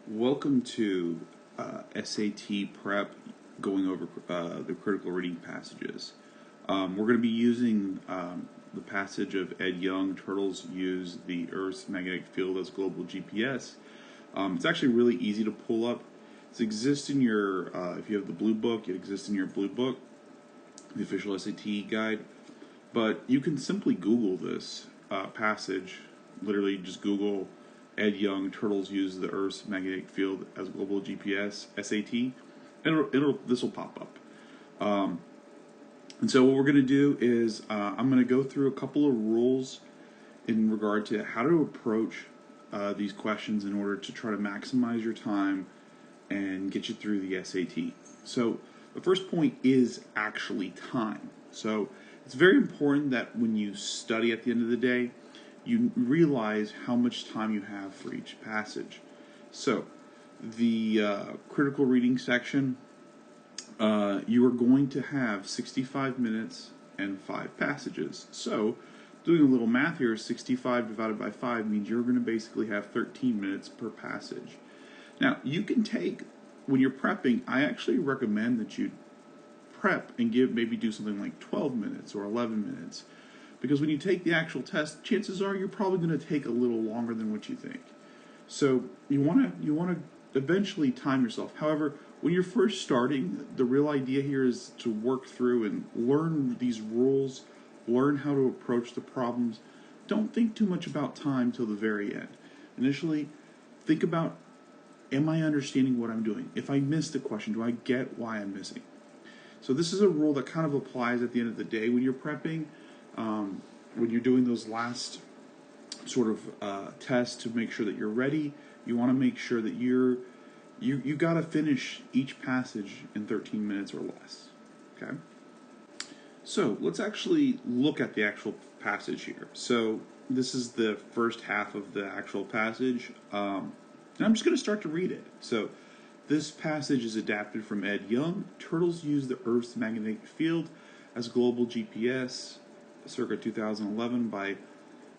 Welcome to SAT Prep, going over the critical reading passages. We're going to be using the passage of Ed Young, Turtles Use the Earth's Magnetic Field as Global GPS. It's actually really easy to pull up. It exists in your, if you have the blue book, it exists in your blue book, the official SAT guide. But you can simply Google this passage, literally just Google Ed Young, Turtles Use the Earth's Magnetic Field as Global GPS, SAT, and this will pop up. And so what we're going to do is I'm going to go through a couple of rules in regard to how to approach these questions in order to try to maximize your time and get you through the SAT. So the first point is actually time. So it's very important that when you study at the end of the day, you realize how much time you have for each passage. So the critical reading section, you are going to have 65 minutes and 5 passages. So doing a little math here, 65 divided by 5 means you're going to basically have 13 minutes per passage. Now, you can take, when you're prepping, I actually recommend that you prep and maybe do something like 12 minutes or 11 minutes. Because when you take the actual test, chances are you're probably going to take a little longer than what you think. So you want to eventually time yourself. However, when you're first starting, the real idea here is to work through and learn these rules, learn how to approach the problems. Don't think too much about time till the very end. Initially, think about, am I understanding what I'm doing? If I missed a question, do I get why I'm missing? So this is a rule that kind of applies at the end of the day when you're prepping. When you're doing those last sort of tests to make sure that you're ready, you want to make sure that you got to finish each passage in 13 minutes or less. Okay. So let's actually look at the actual passage here. So this is the first half of the actual passage, and I'm just going to start to read it. So this passage is adapted from Ed Young. Turtles Use the Earth's Magnetic Field as Global GPS, circa 2011, by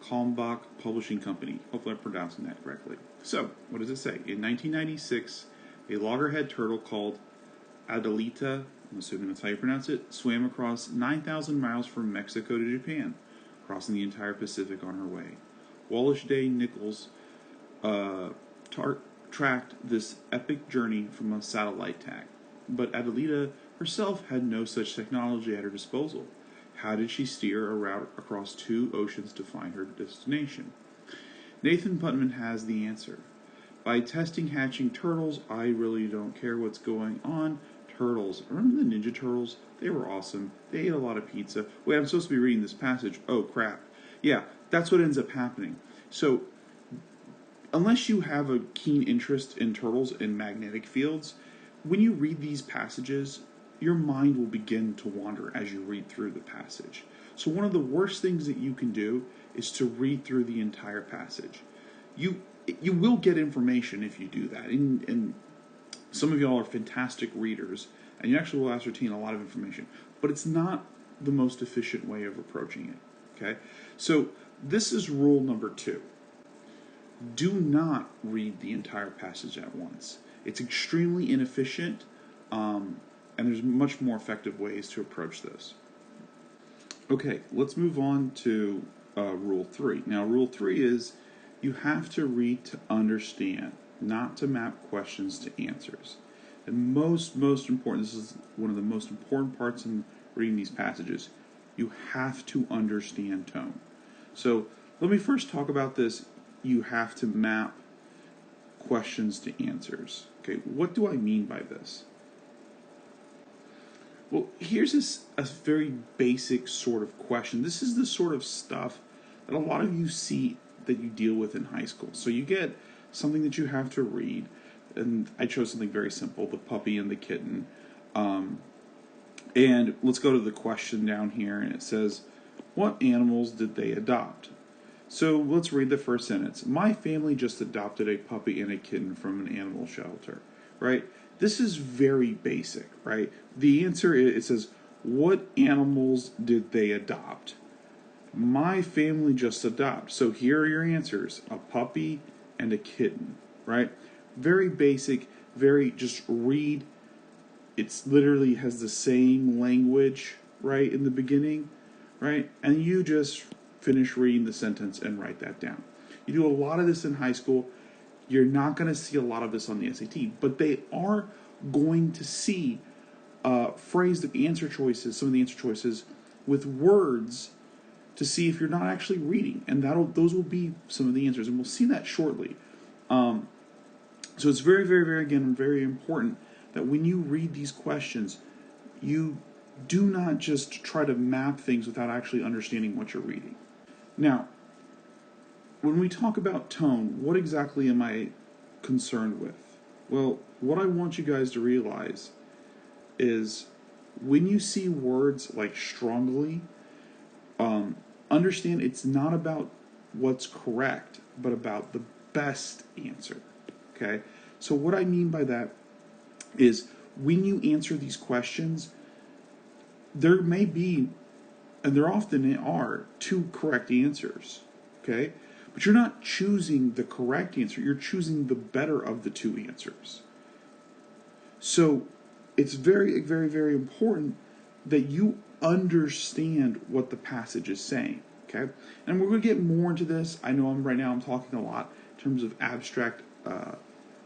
Kalmbach Publishing Company. Hopefully I'm pronouncing that correctly. So, what does it say? In 1996, a loggerhead turtle called Adelita, I'm assuming that's how you pronounce it, swam across 9,000 miles from Mexico to Japan, crossing the entire Pacific on her way. Wallace Day Nichols tracked this epic journey from a satellite tag, but Adelita herself had no such technology at her disposal. How did she steer a route across 2 oceans to find her destination? Nathan Putman has the answer. By testing hatching turtles, I really don't care what's going on. Turtles. Remember the Ninja Turtles? They were awesome. They ate a lot of pizza. Wait, I'm supposed to be reading this passage. Oh, crap. Yeah, that's what ends up happening. So, unless you have a keen interest in turtles and magnetic fields, when you read these passages, your mind will begin to wander as you read through the passage. So one of the worst things that you can do is to read through the entire passage. You will get information if you do that, and some of y'all are fantastic readers, and you actually will ascertain a lot of information, but it's not the most efficient way of approaching it. Okay? So this is rule number 2. Do not read the entire passage at once. It's extremely inefficient, and there's much more effective ways to approach this. Okay, let's move on to Rule 3. Now, Rule 3 is you have to read to understand, not to map questions to answers. And most important, this is one of the most important parts in reading these passages, you have to understand tone. So let me first talk about this. You have to map questions to answers. Okay, what do I mean by this? Well, here's a very basic sort of question. This is the sort of stuff that a lot of you see that you deal with in high school. So you get something that you have to read, and I chose something very simple, the puppy and the kitten. And let's go to the question down here, and it says, what animals did they adopt? So let's read the first sentence. My family just adopted a puppy and a kitten from an animal shelter, right? This is very basic, right? The answer is, it says, what animals did they adopt? My family just adopted. So here are your answers, a puppy and a kitten, right? very basic, very just read. It's literally has the same language, right, in the beginning, right? And you just finish reading the sentence and write that down. You do a lot of this in high school. You're not going to see a lot of this on the SAT, but they are going to see phrase the answer choices, some of the answer choices with words to see if you're not actually reading, and those will be some of the answers, and we'll see that shortly. So it's very, very, very, again, very important that when you read these questions, you do not just try to map things without actually understanding what you're reading. Now, when we talk about tone, what exactly am I concerned with? Well, what I want you guys to realize is when you see words like strongly, understand it's not about what's correct, but about the best answer. Okay? So what I mean by that is when you answer these questions, there may be, and there often are, two correct answers. Okay? But you're not choosing the correct answer, you're choosing the better of the two answers. So it's very, very, very important that you understand what the passage is saying, okay? And we're going to get more into this. I know right now I'm talking a lot in terms of abstract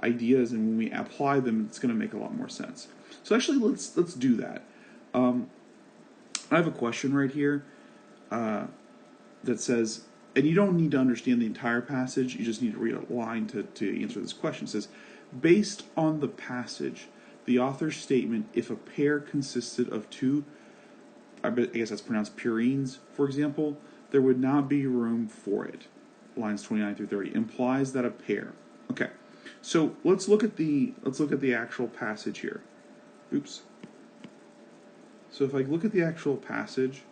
ideas, and when we apply them, it's going to make a lot more sense. So actually, let's do that. I have a question right here that says, and you don't need to understand the entire passage, you just need to read a line to answer this question. It says, based on the passage, the author's statement, if a pair consisted of two, I guess that's pronounced purines, for example, there would not be room for it. Lines 29 through 30 implies that a pair. Okay, so let's look at the actual passage here. Oops. So if I look at the actual passage,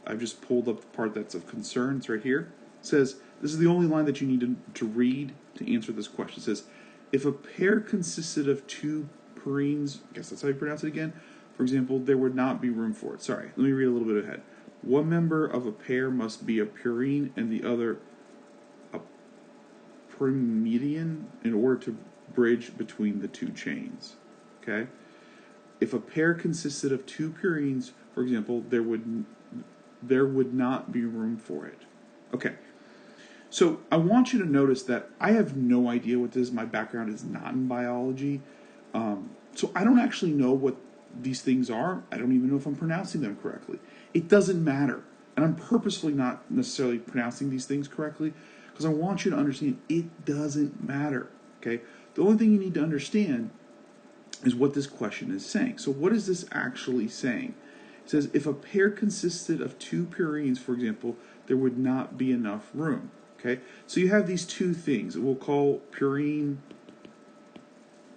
I've just pulled up the part that's of concern. It's right here. It says, this is the only line that you need to read to answer this question. It says, if a pair consisted of two purines, I guess that's how you pronounce it again, for example, there would not be room for it. Sorry, let me read a little bit ahead. One member of a pair must be a purine and the other a promedian in order to bridge between the two chains. Okay? If a pair consisted of two purines, for example, there would not be room for it. Okay. So I want you to notice that I have no idea what this is. My background is not in biology. So I don't actually know what these things are. I don't even know if I'm pronouncing them correctly. It doesn't matter. And I'm purposefully not necessarily pronouncing these things correctly because I want you to understand it doesn't matter. Okay? The only thing you need to understand is what this question is saying. So what is this actually saying? It says, if a pair consisted of two purines, for example, there would not be enough room. Okay? So you have these two things. We'll call purine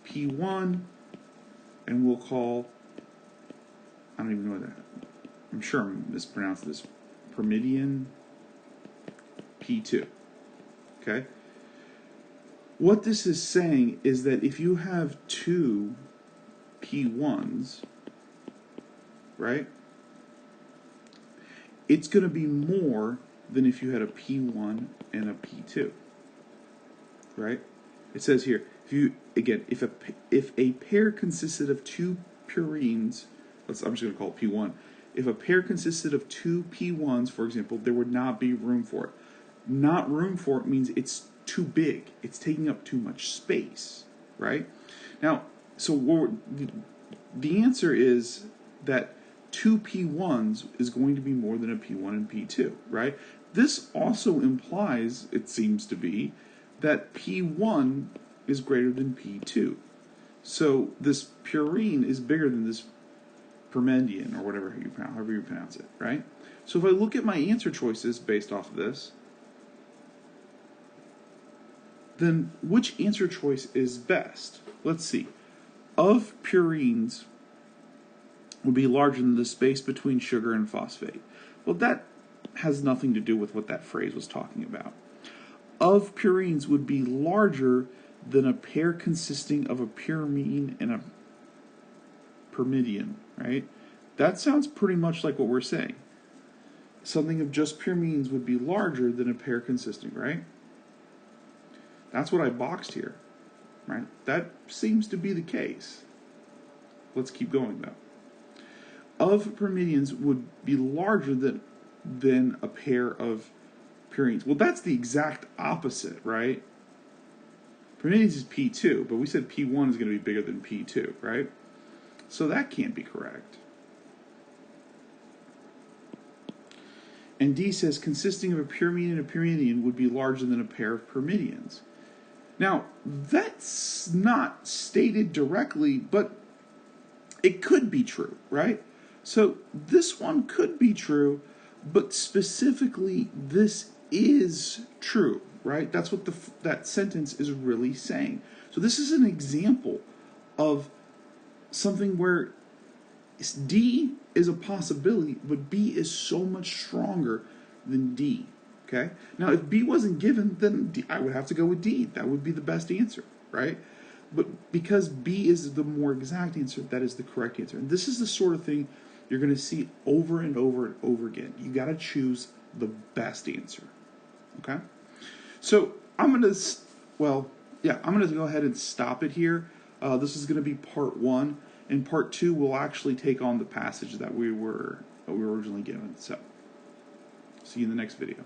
P1, and we'll call, I don't even know that. I'm sure I'm mispronouncing this, promedian P2. Okay? What this is saying is that if you have two P1s, right, it's going to be more than if you had a P1 and a P2, right? It says here, if a pair consisted of two purines, I'm just going to call it P1. If a pair consisted of two P1s, for example, there would not be room for it. Not room for it means it's too big. It's taking up too much space, right? Now, so the answer is that two P1s is going to be more than a P1 and P2, right? This also implies, it seems to be, that P1 is greater than P2. So this purine is bigger than this permendian, or however you pronounce it, right? So if I look at my answer choices based off of this, then which answer choice is best? Let's see. Of purines would be larger than the space between sugar and phosphate. Well, that has nothing to do with what that phrase was talking about. Of purines would be larger than a pair consisting of a pyrimine and a permidian, right? That sounds pretty much like what we're saying. Something of just pyrimines would be larger than a pair consisting, right? That's what I boxed here. right? That seems to be the case. Let's keep going, though. Of permidians would be larger than a pair of perineums. Well, that's the exact opposite, right? Permidians is P2, but we said P1 is going to be bigger than P2, right? So that can't be correct. And D says consisting of a pyramidian and a pyramidian would be larger than a pair of pyramidians. Now, that's not stated directly, but it could be true, right? So this one could be true, but specifically this is true, right? That's what that sentence is really saying. So this is an example of something where D is a possibility, but B is so much stronger than D. Okay? Now, if B wasn't given, then I would have to go with D. That would be the best answer, right? But because B is the more exact answer, that is the correct answer. And this is the sort of thing you're going to see over and over and over again. You got to choose the best answer. Okay? So I'm going to, I'm going to go ahead and stop it here. This is going to be part 1. In part 2, we'll actually take on the passage that we were originally given. So, see you in the next video.